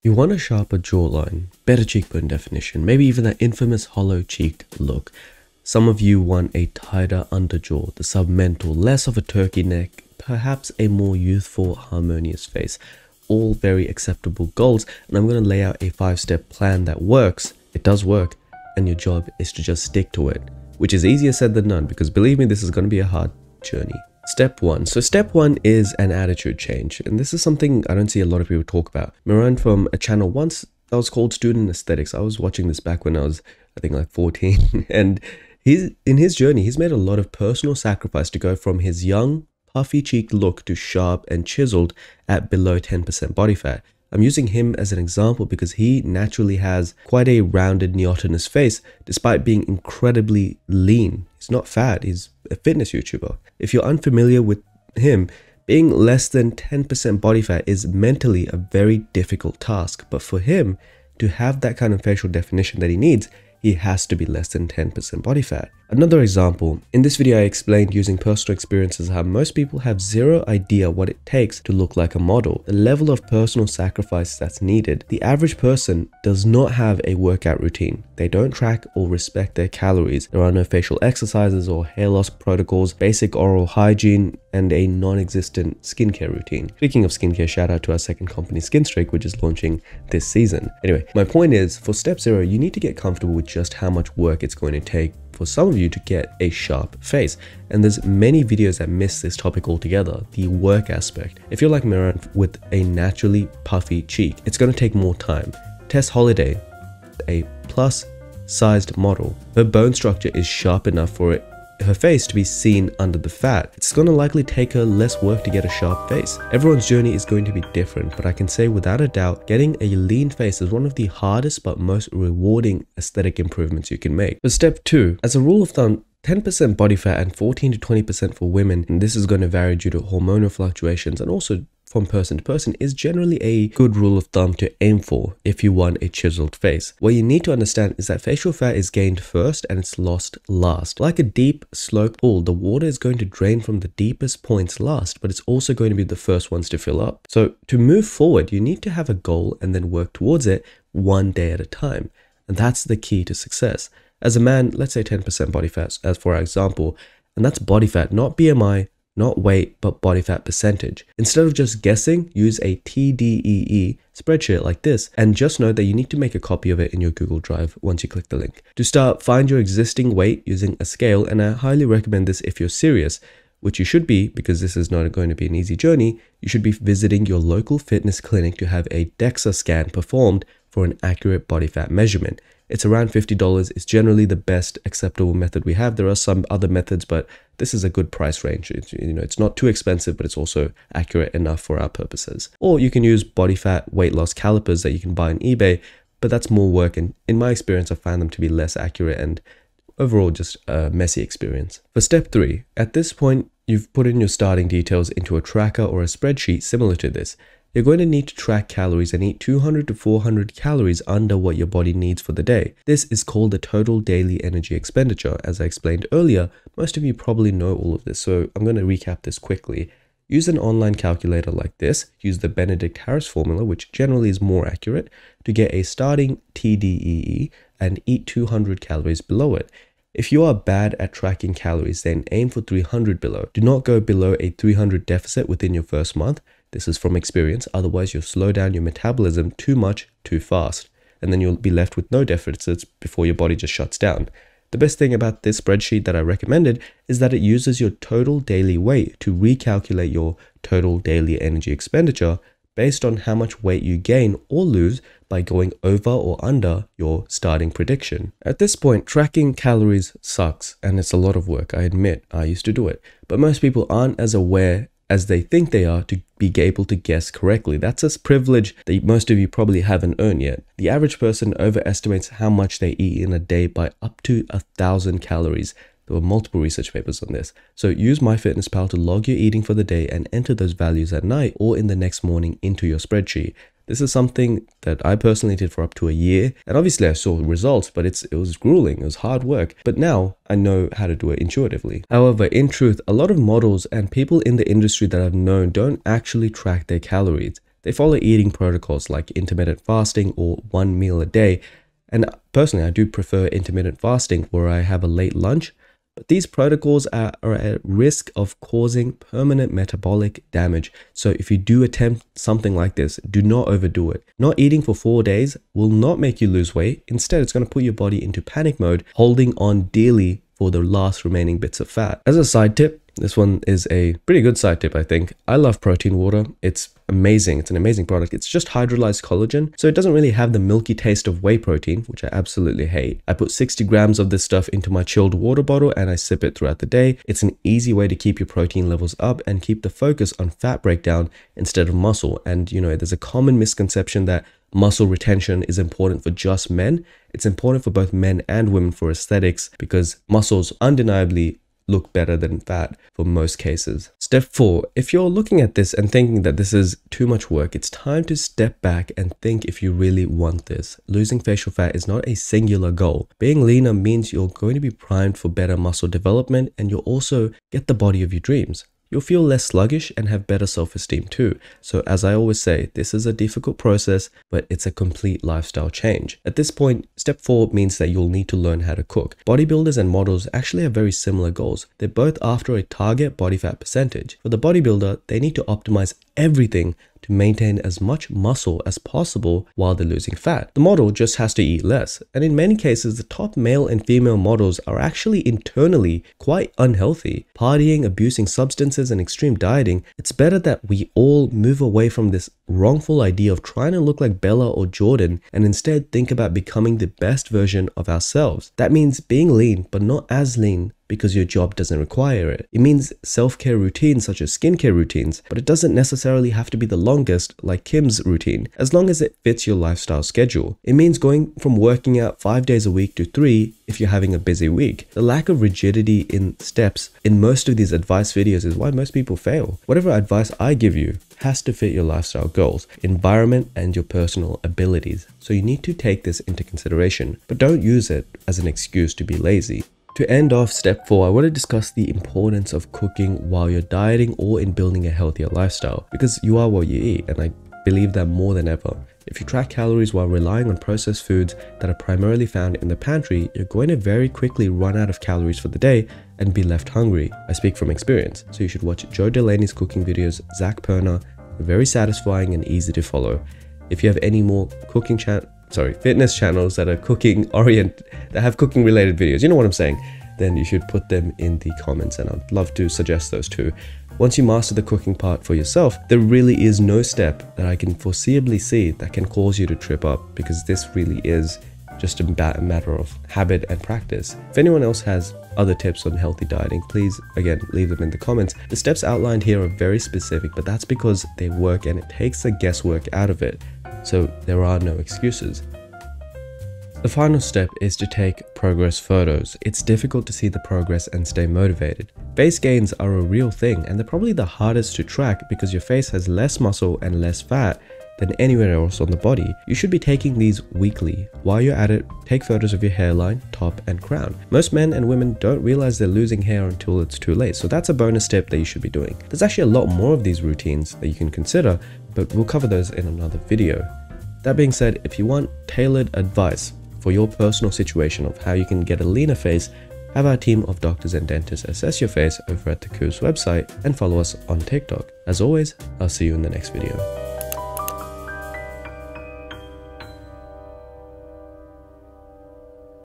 You want a sharper jawline, better cheekbone definition, maybe even that infamous hollow-cheeked look. Some of you want a tighter underjaw, the submental, less of a turkey neck, perhaps a more youthful, harmonious face. All very acceptable goals, and I'm going to lay out a 5-step plan that works. It does work, and your job is to just stick to it, which is easier said than done, because believe me, this is going to be a hard journey. Step 1. So step 1 is an attitude change, and this is something I don't see a lot of people talk about. Miran from a channel once that was called Student Aesthetics. I was watching this back when I was, I think, like 14, and in his journey, he's made a lot of personal sacrifice to go from his young, puffy-cheeked look to sharp and chiseled at below 10% body fat. I'm using him as an example because he naturally has quite a rounded, neotenous face, despite being incredibly lean. He's not fat, he's a fitness YouTuber. If you're unfamiliar with him, being less than 10% body fat is mentally a very difficult task, but for him to have that kind of facial definition that he needs, he has to be less than 10% body fat. Another example, in this video I explained using personal experiences how most people have zero idea what it takes to look like a model, the level of personal sacrifice that's needed. The average person does not have a workout routine. They don't track or respect their calories. There are no facial exercises or hair loss protocols, basic oral hygiene, and a non-existent skincare routine. Speaking of skincare, shout out to our second company, Skinstreak, which is launching this season. Anyway, my point is, for step 0, you need to get comfortable with just how much work it's going to take for some of you to get a sharp face. And there's many videos that miss this topic altogether, the work aspect. If you're like Miran with a naturally puffy cheek, it's going to take more time. Tess Holiday, a plus-sized model, her bone structure is sharp enough for her face to be seen under the fat. It's going to likely take her less work to get a sharp face. Everyone's journey is going to be different, but I can say without a doubt, getting a lean face is one of the hardest but most rewarding aesthetic improvements you can make. For step 2, as a rule of thumb, 10% body fat and 14 to 20% for women, and this is going to vary due to hormonal fluctuations and also from person to person, is generally a good rule of thumb to aim for if you want a chiseled face. What you need to understand is that facial fat is gained first and it's lost last. Like a deep, slow pool, the water is going to drain from the deepest points last, but it's also going to be the first ones to fill up. So to move forward, you need to have a goal and then work towards it one day at a time. And that's the key to success. As a man, let's say 10% body fat, as for our example, and that's body fat, not BMI, not weight, but body fat percentage. Instead of just guessing, use a TDEE spreadsheet like this, and just know that you need to make a copy of it in your Google Drive once you click the link. To start, find your existing weight using a scale, and I highly recommend this if you're serious, which you should be, because this is not going to be an easy journey. You should be visiting your local fitness clinic to have a DEXA scan performed for an accurate body fat measurement. It's around $50. It's generally the best acceptable method we have. There are some other methods, but this is a good price range. It's not too expensive, but it's also accurate enough for our purposes. Or you can use body fat weight loss calipers that you can buy on eBay, but that's more work. And in my experience, I found them to be less accurate and overall just a messy experience. For step 3, at this point, you've put in your starting details into a tracker or a spreadsheet similar to this. You're going to need to track calories and eat 200 to 400 calories under what your body needs for the day. This is called the total daily energy expenditure. As I explained earlier, most of you probably know all of this, so I'm going to recap this quickly. Use an online calculator like this. Use the Benedict Harris formula, which generally is more accurate, to get a starting TDEE and eat 200 calories below it. If you are bad at tracking calories, then aim for 300 below. Do not go below a 300 deficit within your first month. This is from experience, otherwise you'll slow down your metabolism too much, too fast, and then you'll be left with no deficits before your body just shuts down. The best thing about this spreadsheet that I recommended is that it uses your total daily weight to recalculate your total daily energy expenditure based on how much weight you gain or lose by going over or under your starting prediction. At this point, tracking calories sucks, and it's a lot of work, I admit. I used to do it, but most people aren't as aware as they think they are to be able to guess correctly. That's a privilege that most of you probably haven't earned yet. The average person overestimates how much they eat in a day by up to 1,000 calories. There were multiple research papers on this. So use MyFitnessPal to log your eating for the day and enter those values at night or in the next morning into your spreadsheet. This is something that I personally did for up to a year, and obviously I saw results, but it was grueling, it was hard work, but now I know how to do it intuitively. However, in truth, a lot of models and people in the industry that I've known don't actually track their calories. They follow eating protocols like intermittent fasting or 1 meal a day. And personally, I do prefer intermittent fasting where I have a late lunch. But these protocols are at risk of causing permanent metabolic damage. So if you do attempt something like this, do not overdo it. Not eating for 4 days will not make you lose weight. Instead, it's going to put your body into panic mode, holding on dearly for the last remaining bits of fat. As a side tip, this one is a pretty good side tip, I think. I love protein water. It's amazing. It's an amazing product. It's just hydrolyzed collagen, so it doesn't really have the milky taste of whey protein, which I absolutely hate. I put 60 grams of this stuff into my chilled water bottle and I sip it throughout the day. It's an easy way to keep your protein levels up and keep the focus on fat breakdown instead of muscle. And you know, there's a common misconception that muscle retention is important for just men. It's important for both men and women for aesthetics because muscles undeniably look better than fat for most cases. Step 4. If you're looking at this and thinking that this is too much work, it's time to step back and think if you really want this. Losing facial fat is not a singular goal. Being leaner means you're going to be primed for better muscle development and you'll also get the body of your dreams. You'll feel less sluggish and have better self-esteem too. So as I always say, this is a difficult process, but it's a complete lifestyle change. At this point, step 4 means that you'll need to learn how to cook. Bodybuilders and models actually have very similar goals. They're both after a target body fat percentage. For the bodybuilder, they need to optimize everything to maintain as much muscle as possible while they're losing fat. The model just has to eat less. And in many cases, the top male and female models are actually internally quite unhealthy. Partying, abusing substances, and extreme dieting, it's better that we all move away from this wrongful idea of trying to look like Bella or Jordan and instead think about becoming the best version of ourselves. That means being lean, but not as lean because your job doesn't require it. It means self-care routines such as skincare routines, but it doesn't necessarily have to be the longest like Kim's routine, as long as it fits your lifestyle schedule. It means going from working out 5 days a week to 3 if you're having a busy week. The lack of rigidity in steps in most of these advice videos is why most people fail. Whatever advice I give you has to fit your lifestyle goals, environment, and your personal abilities. So you need to take this into consideration, but don't use it as an excuse to be lazy. To end off step 4, I want to discuss the importance of cooking while you're dieting or in building a healthier lifestyle, because you are what you eat, and I believe that more than ever. If you track calories while relying on processed foods that are primarily found in the pantry, you're going to very quickly run out of calories for the day and be left hungry. I speak from experience, so you should watch Joe Delaney's cooking videos, Zach Perna. They're very satisfying and easy to follow. If you have any more fitness channels that are that have cooking related videos, you know what I'm saying, then you should put them in the comments and I'd love to suggest those too. Once you master the cooking part for yourself, there really is no step that I can foreseeably see that can cause you to trip up, because this really is just a matter of habit and practice. If anyone else has other tips on healthy dieting, please again leave them in the comments. The steps outlined here are very specific, but that's because they work and it takes the guesswork out of it. So there are no excuses. The final step is to take progress photos. It's difficult to see the progress and stay motivated. Face gains are a real thing and they're probably the hardest to track because your face has less muscle and less fat than anywhere else on the body. You should be taking these weekly. While you're at it, take photos of your hairline, top, and crown. Most men and women don't realize they're losing hair until it's too late, so that's a bonus tip that you should be doing. There's actually a lot more of these routines that you can consider, but we'll cover those in another video. That being said, if you want tailored advice for your personal situation of how you can get a leaner face, have our team of doctors and dentists assess your face over at the Koos website and follow us on TikTok. As always, I'll see you in the next video.